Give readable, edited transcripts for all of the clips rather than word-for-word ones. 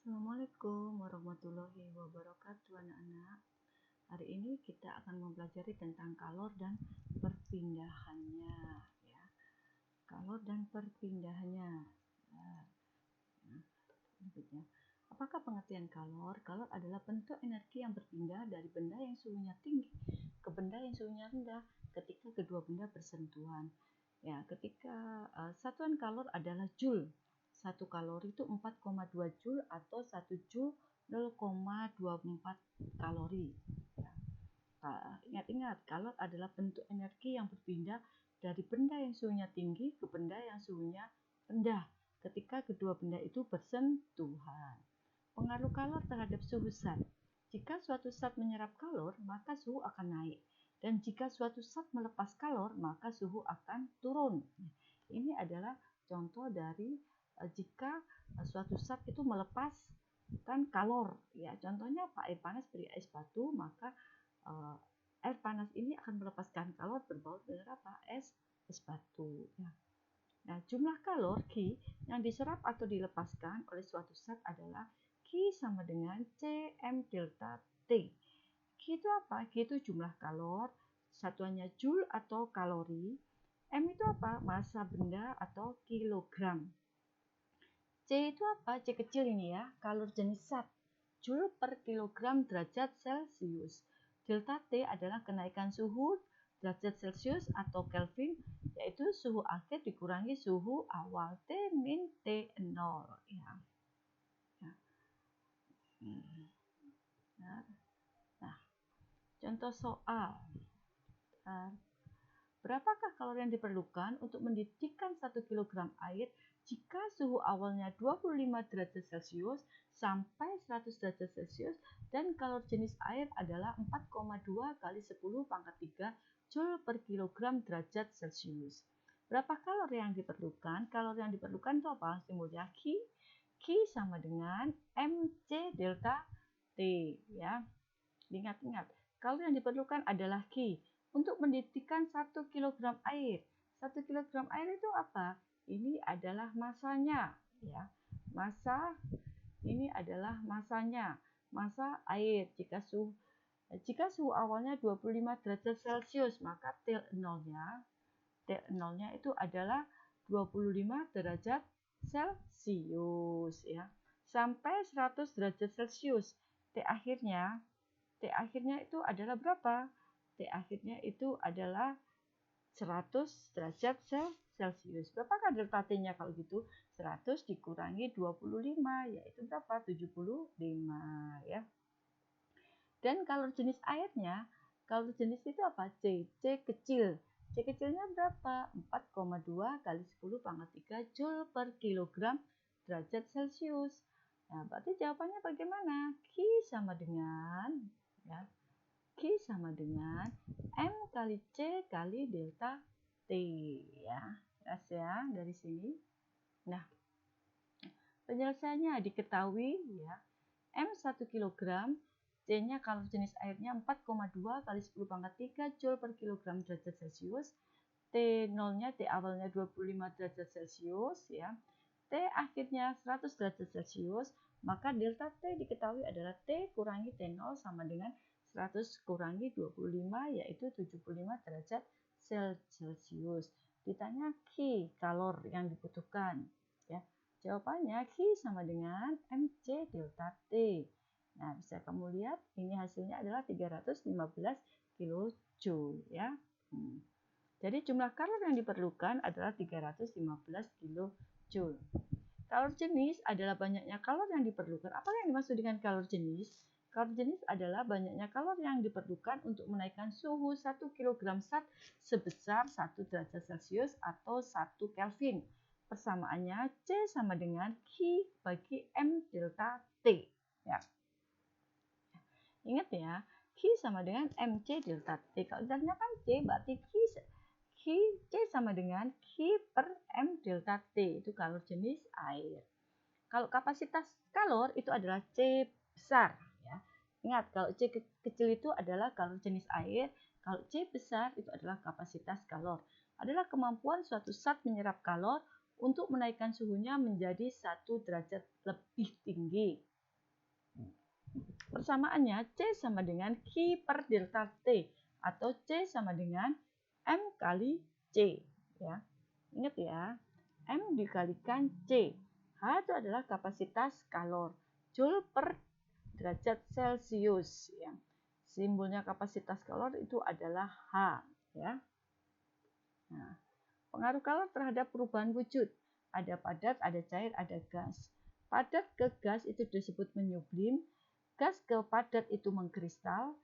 Assalamualaikum warahmatullahi wabarakatuh anak-anak. Hari ini kita akan mempelajari tentang kalor dan perpindahannya ya. Kalor dan perpindahannya. Nah, berikutnya. Apakah pengertian kalor? Kalor adalah bentuk energi yang berpindah dari benda yang suhunya tinggi ke benda yang suhunya rendah ketika kedua benda bersentuhan. Ya, ketika satuan kalor adalah joule. 1 kalori itu 4,2 joule atau 1 joule 0,24 kalori. Ya. Ingat-ingat, kalor adalah bentuk energi yang berpindah dari benda yang suhunya tinggi ke benda yang suhunya rendah ketika kedua benda itu bersentuhan. Pengaruh kalor terhadap suhu zat. Jika suatu zat menyerap kalor, maka suhu akan naik. Dan jika suatu zat melepas kalor, maka suhu akan turun. Ini adalah contoh dari jika suatu zat itu melepaskan kalor. Ya, contohnya apa? Air panas beri es batu, maka air panas ini akan melepaskan kalor berbaur dengan apa? Es batu. Ya. Nah, jumlah kalor Q yang diserap atau dilepaskan oleh suatu zat adalah Q sama dengan Cm delta T. Q itu apa? Q itu jumlah kalor, satuannya joule atau kalori. M itu apa? Massa benda atau kilogram. C itu apa? C kecil ini ya, kalor jenis zat. Joule per kilogram derajat Celcius. Delta T adalah kenaikan suhu derajat Celcius atau Kelvin, yaitu suhu akhir dikurangi suhu awal T min T0 ya. Nah, contoh soal. Berapakah kalori yang diperlukan untuk mendidihkan 1 kg air jika suhu awalnya 25 derajat Celcius sampai 100 derajat Celcius dan kalori jenis air adalah 4,2 kali 10 pangkat 3 Joule per kilogram derajat Celcius. Berapa kalori yang diperlukan? Kalori yang diperlukan itu apa? Simbolnya Q. Q sama dengan mc delta T ya. Ingat-ingat, kalori yang diperlukan adalah Q. Untuk mendidihkan 1 kg air. 1 kg air itu apa? Ini adalah masanya ya. Massa ini adalah masanya. Massa air jika suhu awalnya 25 derajat Celcius, maka T0-nya itu adalah 25 derajat Celcius ya. Sampai 100 derajat Celcius. T akhirnya itu adalah berapa? T akhirnya itu adalah 100 derajat Celcius. Berapakah delta T-nya kalau gitu? 100 dikurangi 25, yaitu berapa? 75 ya. Dan kalori jenis airnya, kalori jenis itu apa? C. C kecil. C kecilnya berapa? 4,2 kali 10 pangkat 3 Joule per kilogram derajat Celcius. Nah, berarti jawabannya bagaimana? Q sama dengan ya. Q sama dengan M kali C kali delta T ya. Jelas ya dari sini. Nah, penyelesaiannya diketahui ya. M 1 kg, C-nya kalori jenis airnya 4,2 kali 10 pangkat 3 Joule per kilogram derajat Celcius. T0-nya, T awalnya 25 derajat Celcius ya. T akhirnya 100 derajat Celcius, maka delta T diketahui adalah T kurangi T0 sama dengan 100 kurangi 25, yaitu 75 derajat Celcius. Ditanya Q, kalor yang dibutuhkan. Ya. Jawabannya Q sama dengan mc delta T. Nah, bisa kamu lihat ini hasilnya adalah 315 kilojoule ya. Jadi jumlah kalor yang diperlukan adalah 315 kilojoule. Kalor jenis adalah banyaknya kalor yang diperlukan. Apa yang dimaksud dengan kalor jenis? Kalor jenis adalah banyaknya kalor yang diperlukan untuk menaikkan suhu 1 kg zat sebesar 1 derajat Celcius atau 1 Kelvin. Persamaannya C sama dengan Q bagi M delta T. Ya. Ingat ya, Q sama dengan mc delta T. Kalau zatnya kan C, berarti C sama dengan Q per M delta T. Itu kalor jenis air. Kalau kapasitas kalor itu adalah C besar. Ya. Ingat, kalau C kecil itu adalah kalor jenis air. Kalau C besar itu adalah kapasitas kalor. Adalah kemampuan suatu zat menyerap kalor untuk menaikkan suhunya menjadi 1 derajat lebih tinggi. Persamaannya C sama dengan Q per delta T atau C sama dengan M kali C. Ya. Ingat ya, M dikalikan C. H itu adalah kapasitas kalor. Joule per derajat Celcius. Ya. Simbolnya kapasitas kalor itu adalah H. Ya. Nah, pengaruh kalor terhadap perubahan wujud. Ada padat, ada cair, ada gas. Padat ke gas itu disebut menyublim. Gas ke padat itu mengkristal,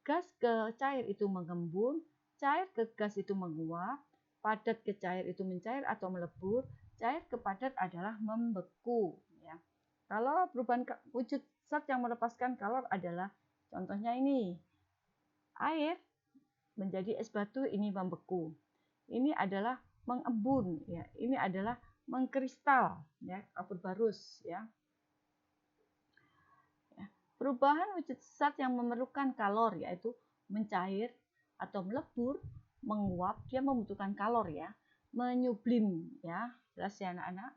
gas ke cair itu mengembun, cair ke gas itu menguap, padat ke cair itu mencair atau melebur, cair ke padat adalah membeku. Ya. Kalau perubahan wujud zat yang melepaskan kalor adalah, contohnya ini, air menjadi es batu, ini membeku. Ini adalah mengembun, ya. Ini adalah mengkristal, ya, kapur barus, ya. Perubahan wujud zat yang memerlukan kalor yaitu mencair atau melebur, menguap, dia membutuhkan kalor ya. Menyublim ya, jelas ya anak-anak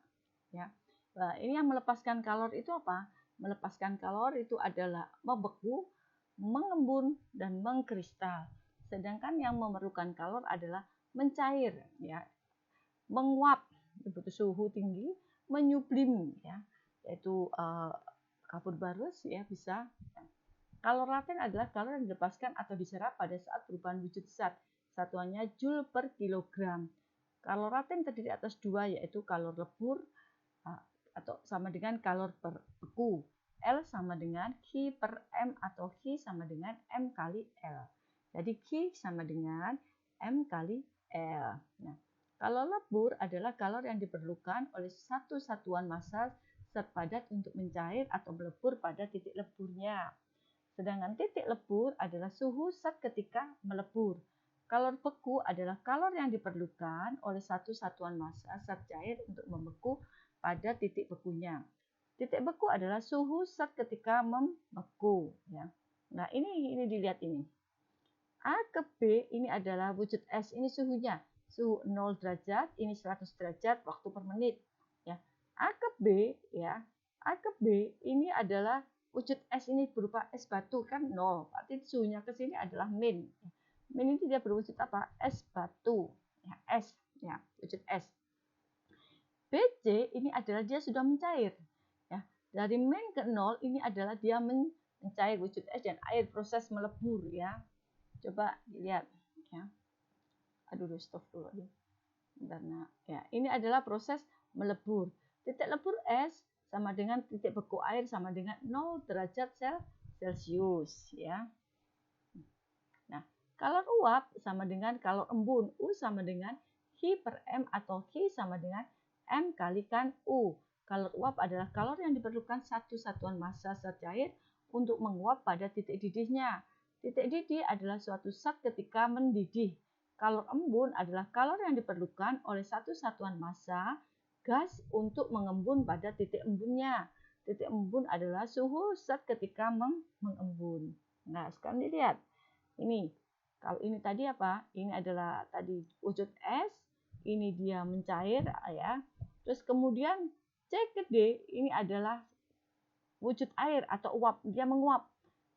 ya. Nah, ini yang melepaskan kalor itu apa? Melepaskan kalor itu adalah membeku, mengembun dan mengkristal. Sedangkan yang memerlukan kalor adalah mencair ya. Menguap, butuh suhu tinggi, menyublim ya, yaitu kapur barus ya bisa. Kalor laten adalah kalor yang dilepaskan atau diserap pada saat perubahan wujud zat. Satuannya Joule per kilogram. Kalor laten terdiri atas dua, yaitu kalor lebur atau sama dengan kalor per beku. L sama dengan Q per M atau Q sama dengan M kali L. Jadi Q sama dengan M kali L. Nah, kalor lebur adalah kalor yang diperlukan oleh satu satuan massa zat padat untuk mencair atau melebur pada titik leburnya. Sedangkan titik lebur adalah suhu zat ketika melebur. Kalor beku adalah kalor yang diperlukan oleh satu satuan massa zat cair untuk membeku pada titik bekunya. Titik beku adalah suhu zat ketika membeku. Ya. Nah ini dilihat ini. A ke B ini adalah wujud es, ini suhunya. Suhu 0 derajat, ini 100 derajat waktu per menit. Ya. A ke B ya, A ke B ini adalah wujud es, ini berupa es batu kan 0. Berarti suhunya ke sini adalah min. Min ini dia berwujud apa? Es batu. Ya, es ya, wujud es. BC ini adalah dia sudah mencair. Ya. Dari min ke 0 ini adalah dia mencair, wujud es dan air, proses melebur ya. Coba dilihat ya. Aduh, stop dulu ya. Karena ya, ini adalah proses melebur. Titik lebur es sama dengan titik beku air sama dengan 0 derajat Celcius ya. Nah, kalor uap sama dengan kalor embun. U sama dengan Q per M atau Q sama dengan M kalikan U. Kalor uap adalah kalor yang diperlukan satu satuan massa zat cair untuk menguap pada titik didihnya. Titik didih adalah suatu zat ketika mendidih. Kalor embun adalah kalor yang diperlukan oleh satu satuan massa gas untuk mengembun pada titik embunnya. Titik embun adalah suhu zat ketika mengembun. Nah, sekarang dilihat. Ini, kalau ini tadi apa? Ini adalah tadi wujud es, ini dia mencair ya. Terus kemudian C ke D ini adalah wujud air atau uap, dia menguap.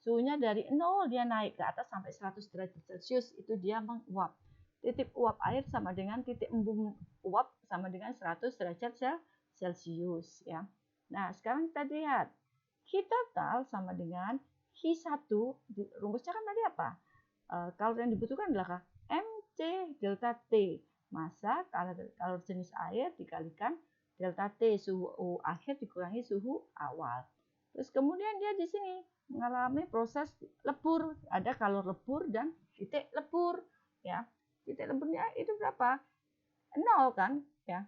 Suhunya dari 0 dia naik ke atas sampai 100 derajat Celcius, itu dia menguap. Titik uap air sama dengan titik embun uap sama dengan 100 derajat Celcius ya. Nah, sekarang kita lihat. Q total sama dengan Q1, rumusnya kan tadi apa? Kalor yang dibutuhkan adalah MC delta T. Massa kalor jenis air dikalikan delta T, suhu akhir dikurangi suhu awal. Terus kemudian dia di sini mengalami proses lebur, ada kalor lebur dan titik lebur ya. Titik leburnya itu berapa? 0 kan ya.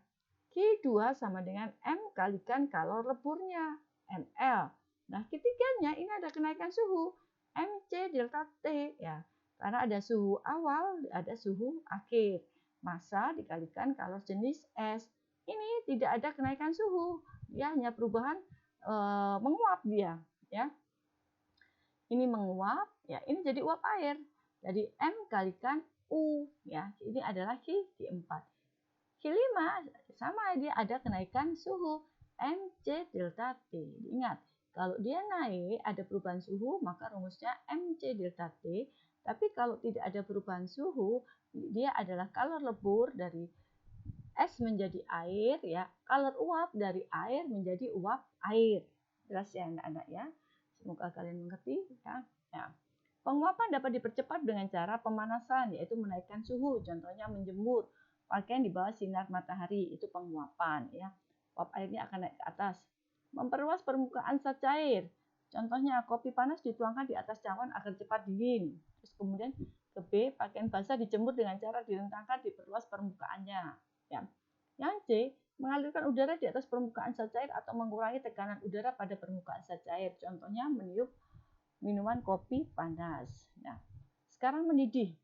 Q2 sama dengan M kalikan kalor leburnya, ml. Nah, ketiganya ini ada kenaikan suhu, MC delta T ya. Karena ada suhu awal, ada suhu akhir. Massa dikalikan kalor jenis es. Ini tidak ada kenaikan suhu, dia hanya perubahan menguap dia ya. Ini menguap ya, ini jadi uap air. Jadi M kalikan U ya. Ini adalah Q4. Q5 sama, dia ada kenaikan suhu MC delta T. Ingat, Kalau dia naik, ada perubahan suhu, maka rumusnya MC delta T. Tapi kalau tidak ada perubahan suhu, dia adalah kalor lebur dari es menjadi air, ya. Kalor uap dari air menjadi uap air. Jelas ya anak-anak ya. Semoga kalian mengerti ya. Ya. Penguapan dapat dipercepat dengan cara pemanasan, yaitu menaikkan suhu. Contohnya menjemur pakaian di bawah sinar matahari, itu penguapan ya. Uap airnya akan naik ke atas. Memperluas permukaan zat cair. Contohnya kopi panas dituangkan di atas cawan agar cepat dingin. Terus kemudian ke B, pakaian basah dijemur dengan cara direntangkan diperluas permukaannya. Ya. Yang C, mengalirkan udara di atas permukaan zat cair atau mengurangi tekanan udara pada permukaan zat cair. Contohnya meniup minuman kopi panas. Nah, sekarang mendidih.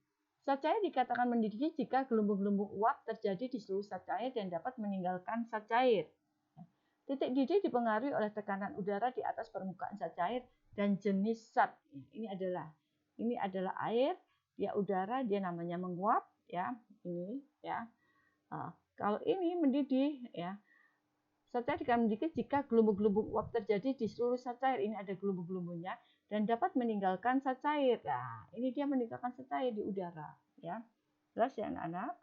Zat cair dikatakan mendidih jika gelembung-gelembung uap terjadi di seluruh zat cair dan dapat meninggalkan zat cair. Titik didih dipengaruhi oleh tekanan udara di atas permukaan zat cair dan jenis zat. Ini adalah air, dia udara, dia namanya menguap ya. Ini ya. Kalau ini mendidih ya. Zat cair akan mendidih jika gelembung-gelembung uap terjadi di seluruh zat cair. Ini ada gelembung-gelembungnya dan dapat meninggalkan zat cair. Nah, ini dia meninggalkan zat cair di udara ya. Jelas ya anak-anak?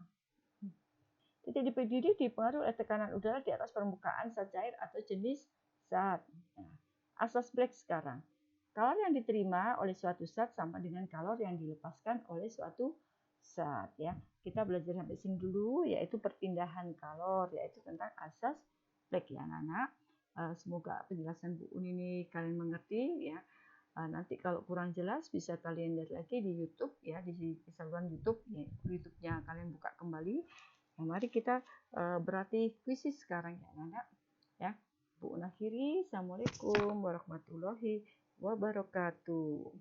Titik didih dipengaruhi oleh tekanan udara di atas permukaan zat cair atau jenis zat. Nah, asas Black sekarang. Kalor yang diterima oleh suatu zat sama dengan kalor yang dilepaskan oleh suatu zat ya. Kita belajar sampai sini dulu, yaitu perpindahan kalor, yaitu tentang asas Black ya anak-anak. Semoga penjelasan Bu Uni ini kalian mengerti ya. Nanti kalau kurang jelas bisa kalian lihat lagi di YouTube ya, di saluran YouTube ya, YouTube-nya kalian buka kembali. Nah, mari kita berarti kuisis sekarang ya anak-anak ya. Bu Uni akhiri. Assalamualaikum warahmatullahi wabarakatuh.